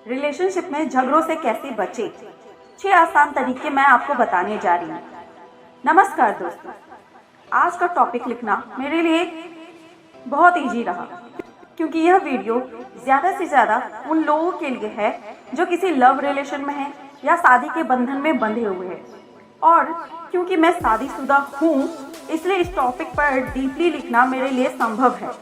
Relationship में झगड़ों से कैसे बचे, 6 आसान तरीके मैं आपको बताने जा रही हूँ। नमस्कार दोस्तों, आज का टॉपिक लिखना मेरे लिए बहुत इजी रहा क्योंकि यह वीडियो ज़्यादा से ज़्यादा उन लोगों के लिए है जो किसी लव रिलेशन में हैं या शादी के बंधन में बंधे हुए हैं। और क्योंकि मैं शादीशुदा हूँ इसलिए इस टॉपिक पर डीपली लिखना मेरे लिए संभव है।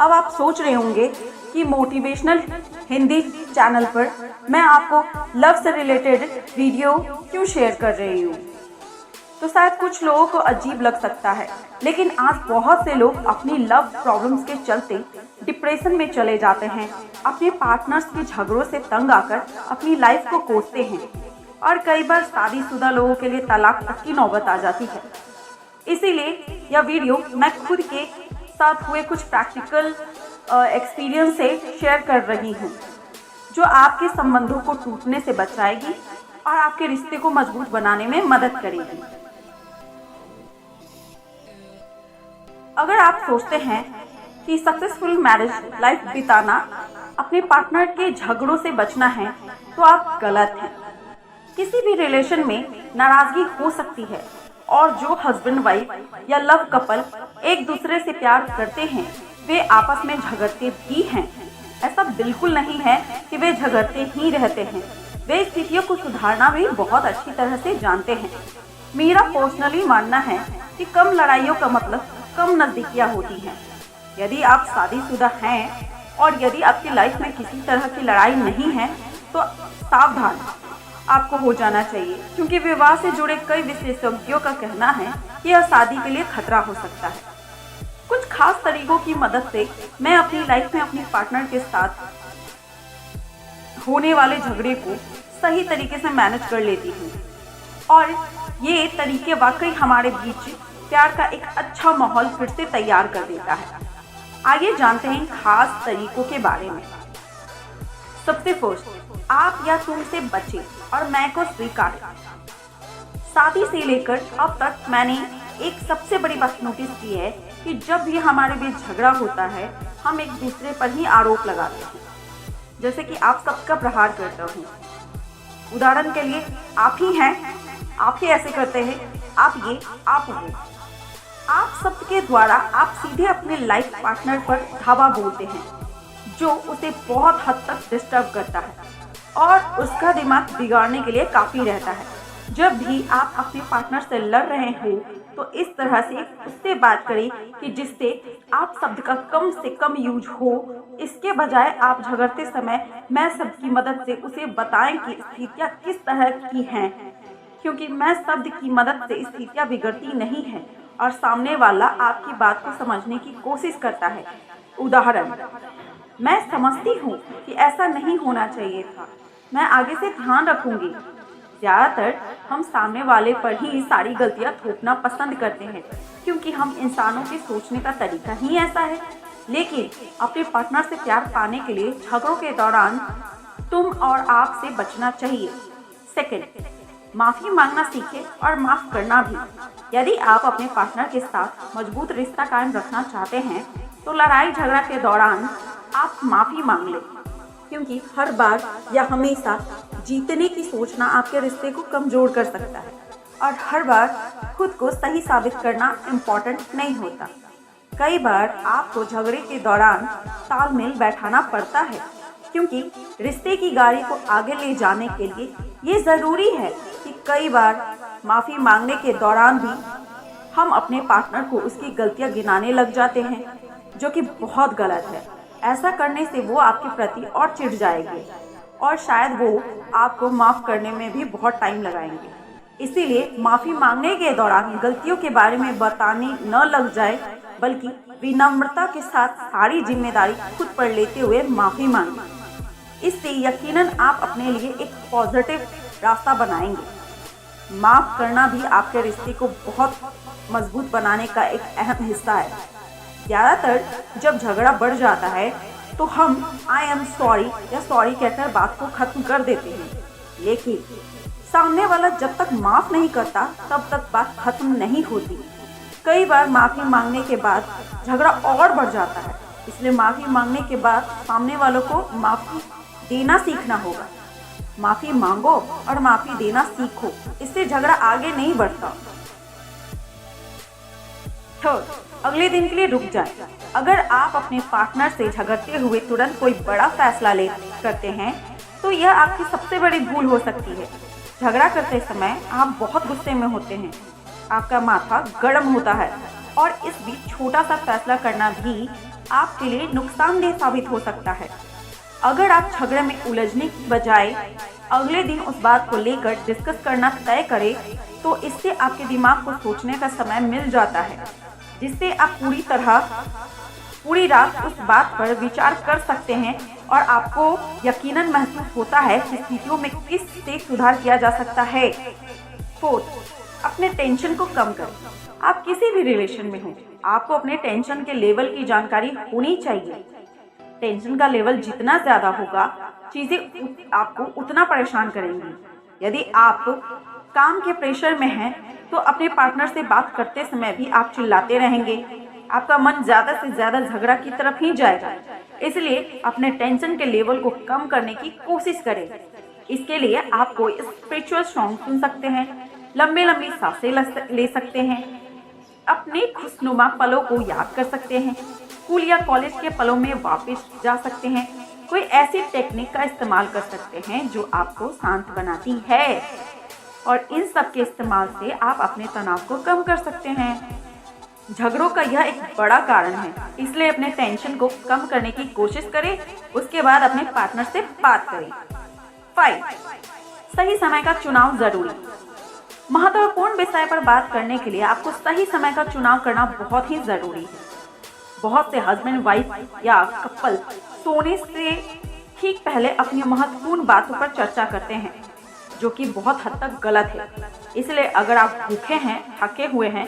अब आप सोच रहे होंगे कि मोटिवेशनल हिंदी चैनल पर मैं आपको लव से रिलेटेड वीडियो क्यों शेयर कर रही हूँ, तो शायद कुछ लोगों को अजीब लग सकता है, लेकिन आज बहुत से लोग अपनी लव प्रॉब्लम्स के चलते डिप्रेशन में चले जाते हैं, अपने पार्टनर्स के झगड़ों से तंग आकर अपनी लाइफ को कोसते हैं और कई बार शादीशुदा लोगों के लिए तलाक तक की नौबत आ जाती है। इसीलिए यह वीडियो मैं खुद के साथ हुए कुछ प्रैक्टिकल एक्सपीरियंस से शेयर कर रही हूँ, जो आपके संबंधों को टूटने से बचाएगी और आपके रिश्ते को मजबूत बनाने में मदद करेगी। अगर आप सोचते हैं कि सक्सेसफुल मैरिज लाइफ बिताना अपने पार्टनर के झगड़ों से बचना है, तो आप गलत हैं। किसी भी रिलेशन में नाराजगी हो सकती है और जो हस्बैंड वाइफ या लव कपल एक दूसरे से प्यार करते हैं वे आपस में झगड़ते भी हैं। ऐसा बिल्कुल नहीं है कि वे झगड़ते ही रहते हैं, वे स्थितियों को सुधारना भी बहुत अच्छी तरह से जानते हैं। मेरा पर्सनली मानना है कि कम लड़ाइयों का मतलब कम नजदीकियां होती हैं। यदि आप शादीशुदा हैं और यदि आपकी लाइफ में किसी तरह की लड़ाई नहीं है तो सावधान आपको हो जाना चाहिए, क्योंकि विवाह से जुड़े कई विशेषज्ञों का कहना है कि यह शादी के लिए खतरा हो सकता है। कुछ खास तरीकों की मदद से मैं अपनी लाइफ में अपने पार्टनर के साथ होने वाले झगड़े को सही तरीके से मैनेज कर लेती हूँ और ये तरीके वाकई हमारे बीच प्यार का एक अच्छा माहौल फिर से तैयार कर देता है। आइए जानते हैं खास तरीकों के बारे में। सबसे फर्स्ट, आप या तुम से बचे और मैं को स्वीकार। शादी से लेकर अब तक मैंने एक सबसे बड़ी बात नोटिस की है कि जब भी हमारे बीच झगड़ा होता है हम एक दूसरे पर ही आरोप लगाते हैं, जैसे कि आप सबका प्रहार करता हूँ। उदाहरण के लिए, आप ही हैं, आप ही ऐसे करते हैं, आप ये, आप वो। आप शब्द के द्वारा आप सीधे अपने लाइफ पार्टनर पर धावा बोलते हैं, जो उसे बहुत हद तक डिस्टर्ब करता है और उसका दिमाग बिगाड़ने के लिए काफ़ी रहता है। जब भी आप अपने पार्टनर से लड़ रहे हो तो इस तरह से उससे बात करें कि जिससे आप शब्द का कम से कम यूज हो। इसके बजाय आप झगड़ते समय मैं शब्द की मदद से उसे बताएं कि स्थितियाँ किस तरह की हैं, क्योंकि मैं शब्द की मदद से स्थितियाँ बिगड़ती नहीं है और सामने वाला आपकी बात को समझने की कोशिश करता है। उदाहरण, मैं समझती हूँ कि ऐसा नहीं होना चाहिए था, मैं आगे से ध्यान रखूंगी। ज़्यादातर हम सामने वाले पर ही सारी गलतियाँ थोपना पसंद करते हैं, क्योंकि हम इंसानों के सोचने का तरीका ही ऐसा है। लेकिन अपने पार्टनर से प्यार पाने के लिए झगड़ों के दौरान तुम और आप से बचना चाहिए। सेकंड, माफ़ी मांगना सीखें और माफ़ करना भी। यदि आप अपने पार्टनर के साथ मजबूत रिश्ता कायम रखना चाहते हैं तो लड़ाई झगड़ा के दौरान आप माफ़ी मांग लें, क्योंकि हर बार या हमेशा जीतने की सोचना आपके रिश्ते को कमज़ोर कर सकता है और हर बार खुद को सही साबित करना इम्पॉर्टेंट नहीं होता। कई बार आपको झगड़े के दौरान तालमेल बैठाना पड़ता है, क्योंकि रिश्ते की गाड़ी को आगे ले जाने के लिए ये ज़रूरी है कि कई बार माफ़ी मांगने के दौरान भी हम अपने पार्टनर को उसकी गलतियां गिनाने लग जाते हैं, जो कि बहुत गलत है। ऐसा करने से वो आपके प्रति और चिढ़ जाएंगे और शायद वो आपको माफ़ करने में भी बहुत टाइम लगाएंगे। इसीलिए माफ़ी मांगने के दौरान गलतियों के बारे में बताने न लग जाए, बल्कि विनम्रता के साथ सारी जिम्मेदारी खुद पर लेते हुए माफ़ी मांगें। इससे यकीनन आप अपने लिए एक पॉजिटिव रास्ता बनाएंगे। माफ़ करना भी आपके रिश्ते को बहुत मजबूत बनाने का एक अहम हिस्सा है। ज़्यादातर जब झगड़ा बढ़ जाता है तो हम आई एम सॉरी या सॉरी कहकर बात को ख़त्म कर देते हैं, लेकिन सामने वाला जब तक माफ़ नहीं करता तब तक बात ख़त्म नहीं होती। कई बार माफ़ी मांगने के बाद झगड़ा और बढ़ जाता है, इसलिए माफ़ी मांगने के बाद सामने वालों को माफ़ी देना सीखना होगा। माफी मांगो और माफी देना सीखो, इससे झगड़ा आगे नहीं बढ़ता। थर्ड, अगले दिन के लिए रुक जाए। अगर आप अपने पार्टनर से झगड़ते हुए तुरंत कोई बड़ा फैसला ले करते हैं तो यह आपकी सबसे बड़ी भूल हो सकती है। झगड़ा करते समय आप बहुत गुस्से में होते हैं, आपका माथा गर्म होता है और इस बीच छोटा सा फैसला करना भी आपके लिए नुकसानदेह साबित हो सकता है। अगर आप झगड़े में उलझने की बजाय अगले दिन उस बात को लेकर डिस्कस करना तय करें तो इससे आपके दिमाग को सोचने का समय मिल जाता है, जिससे आप पूरी रात उस बात पर विचार कर सकते हैं और आपको यकीनन महसूस होता है कि स्थितियों में किस से सुधार किया जा सकता है। फोर्थ, अपने टेंशन को कम करें। आप किसी भी रिलेशन में हो, आपको अपने टेंशन के लेवल की जानकारी होनी चाहिए। टेंशन का लेवल जितना ज्यादा होगा, चीजें आपको उतना परेशान करेंगी। यदि आप काम के प्रेशर में हैं, तो अपने पार्टनर से बात करते समय भी आप चिल्लाते रहेंगे, आपका मन ज्यादा से ज्यादा झगड़ा की तरफ ही जाएगा। इसलिए अपने टेंशन के लेवल को कम करने की कोशिश करें। इसके लिए आप कोई स्पिरिचुअल सॉन्ग सुन सकते हैं, लंबी लंबी सांसें ले सकते हैं, अपने खुशनुमा पलों को याद कर सकते हैं, स्कूल या कॉलेज के पलों में वापस जा सकते हैं। कोई ऐसी टेक्निक का इस्तेमाल कर सकते हैं जो आपको शांत बनाती है और इन सब के इस्तेमाल से आप अपने तनाव को कम कर सकते हैं। झगड़ों का यह एक बड़ा कारण है, इसलिए अपने टेंशन को कम करने की कोशिश करें, उसके बाद अपने पार्टनर से बात करें। 5, सही समय का चुनाव जरूरी। महत्वपूर्ण विषय पर बात करने के लिए आपको सही समय का चुनाव करना बहुत ही जरूरी है। बहुत से हस्बैंड वाइफ या कपल सोने से ठीक पहले अपनी महत्वपूर्ण बातों पर चर्चा करते हैं, जो कि बहुत हद तक गलत है। इसलिए अगर आप भूखे हैं, थके हुए हैं,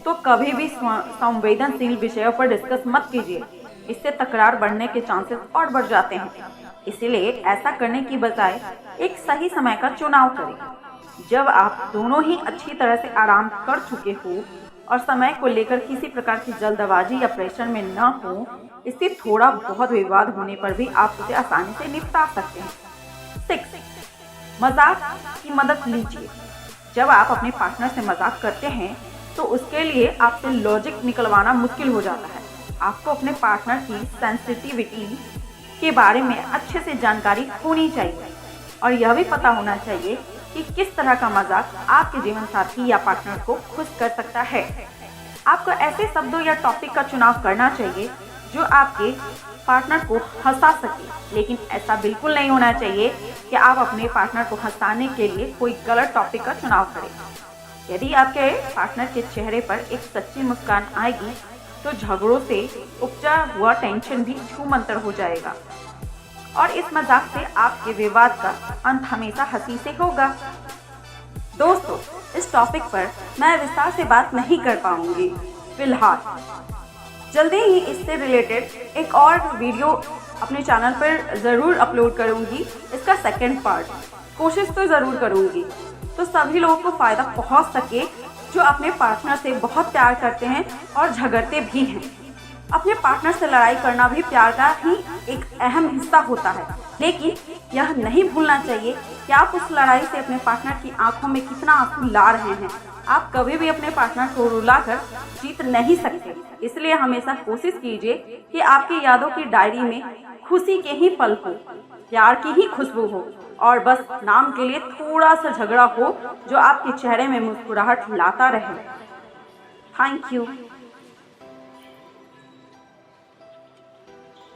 तो कभी भी संवेदनशील विषयों पर डिस्कस मत कीजिए, इससे तकरार बढ़ने के चांसेस और बढ़ जाते हैं। इसलिए ऐसा करने की बजाय एक सही समय का चुनाव करें, जब आप दोनों ही अच्छी तरह से आराम कर चुके हो और समय को लेकर किसी प्रकार की जल्दबाजी या प्रेशर में न हो। इससे थोड़ा बहुत विवाद होने पर भी आप उसे आसानी से निपटा सकते हैं। 6, मजाक की मदद लीजिए। जब आप अपने पार्टनर से मजाक करते हैं तो उसके लिए आपसे लॉजिक निकलवाना मुश्किल हो जाता है। आपको अपने पार्टनर की सेंसिटिविटी के बारे में अच्छे से जानकारी होनी चाहिए और यह भी पता होना चाहिए कि किस तरह का मजाक आपके जीवन साथी या पार्टनर को खुश कर सकता है। आपको ऐसे शब्दों या टॉपिक का चुनाव करना चाहिए जो आपके पार्टनर को हंसा सके, लेकिन ऐसा बिल्कुल नहीं होना चाहिए कि आप अपने पार्टनर को हंसाने के लिए कोई गलत टॉपिक का चुनाव करें। यदि आपके पार्टनर के चेहरे पर एक सच्ची मुस्कान आएगी तो झगड़ों से उपजा हुआ टेंशन भी छूमंतर हो जाएगा और इस मजाक से आपके विवाद का अंत हमेशा हंसी से होगा। दोस्तों, इस टॉपिक पर मैं विस्तार से बात नहीं कर पाऊंगी फिलहाल। जल्दी ही इससे रिलेटेड एक और वीडियो अपने चैनल पर ज़रूर अपलोड करूंगी। इसका सेकंड पार्ट कोशिश तो ज़रूर करूंगी तो सभी लोगों को फ़ायदा पहुंच सके जो अपने पार्टनर से बहुत प्यार करते हैं और झगड़ते भी हैं। अपने पार्टनर से लड़ाई करना भी प्यार का ही एक अहम हिस्सा होता है, लेकिन यह नहीं भूलना चाहिए कि आप उस लड़ाई से अपने पार्टनर की आंखों में कितना आंसू ला रहे हैं। आप कभी भी अपने पार्टनर को रुलाकर जीत नहीं सकते, इसलिए हमेशा कोशिश कीजिए कि आपकी यादों की डायरी में खुशी के ही पल हो, प्यार की ही खुशबू हो और बस नाम के लिए थोड़ा सा झगड़ा हो जो आपके चेहरे में मुस्कुराहट लाता रहे। Thank you.